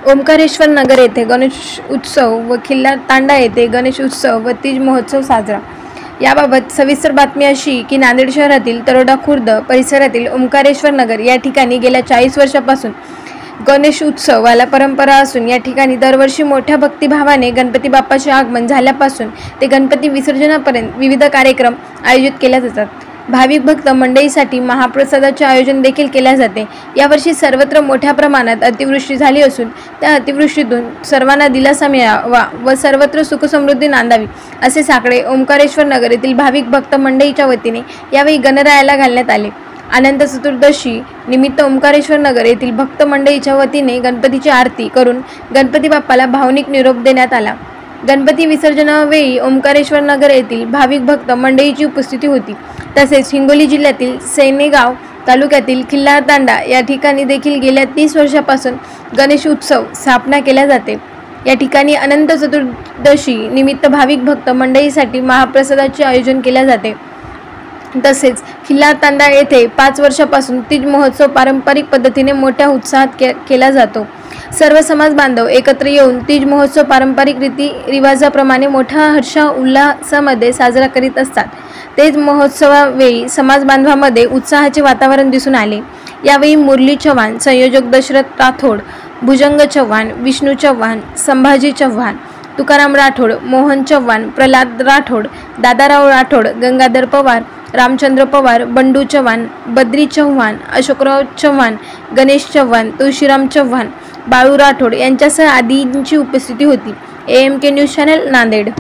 ओंकारेश्वर नगर येथे गणेश उत्सव व खिल्लार तांडा येथे गणेश उत्सव व तीज महोत्सव साजरा। याबाबत सविस्तर बातमी अशी की नांदेड शहरातील तरोडा खुर्द परिसरातील ओंकारेश्वर नगर या ठिकाणी गेल्या 40 वर्षांपासून गणेश उत्सवाला परंपरा असून या ठिकाणी दरवर्षी मोठ्या भक्तिभावाने गणपती बाप्पाचे आगमन झाल्यापासून ते गणपती विसर्जनापर्यंत विविध कार्यक्रम आयोजित केले जातात। भाविक भक्त मंडळीसाठी महाप्रसादाचे आयोजन देखील केले जाते। यावर्षी सर्वत्र मोठ्या प्रमाणात अतिवृष्टी झाली असून त्या अतिवृष्टीतून सर्वांना दिलासा मिळावा व सर्वत्र सुखसमृद्धी नांदावी असे साकडे ओंकारेश्वर नगर येथील भाविक भक्त मंडळीच्या वतीने यावेळी गणरायाला घालण्यात आले। अनंत चतुर्दशी निमित्त ओंकारेश्वर नगर येथील भक्त मंडळीच्या वतीने गणपतीची आरती करून गणपती बाप्पाला भावनिक निरोप देण्यात आला। गणपती विसर्जनावेळी ओंकारेश्वर नगर येथील भाविक भक्त मंडळीची उपस्थिती होती। तसेच हिंगोली जिल्ह्यातील सेनेगाव तालुक्यातील खिल्लार तांडा या ठिकाणी देखील गेल्या 30 वर्षांपासून गणेश उत्सव स्थापना केला जाते। या ठिकाणी अनंत चतुर्दशी निमित्त भाविक भक्त मंडळीसाठी महाप्रसादाचे आयोजन केले जाते। तसेच खिल्लार तांडा येथे 5 वर्षांपासून तीज महोत्सव पारंपरिक पद्धतीने मोठ्या उत्साहात केला जातो। सर्व समाज बांधव एकत्र येऊन तीज महोत्सव पारंपरिक रीती रिवाजाप्रमाणे मोठ्या हर्षा उल्हासामध्ये साजरा करीत असतात। तेज महोत्सवावेळी समाज बांधवांमध्ये उत्साहाचे वातावरण दिसून आले। यावेळी मुरली चव्हाण, संयोजक दशरथ राठोड, भुजंग चव्हाण, विष्णू चव्हाण, संभाजी चव्हाण, तुकाराम राठोड, मोहन चव्हाण, प्रल्हाद राठोड, दादाराव राठोड, गंगाधर पवार, रामचंद्र पवार, बंडू चव्हाण, बद्री चव्हाण, अशोकराव चव्हाण, गणेश चव्हाण, तुळशीराम चव्हाण, बाळू राठोड यांच्यासह आदींची उपस्थिती होती। AMK news channel Nanded.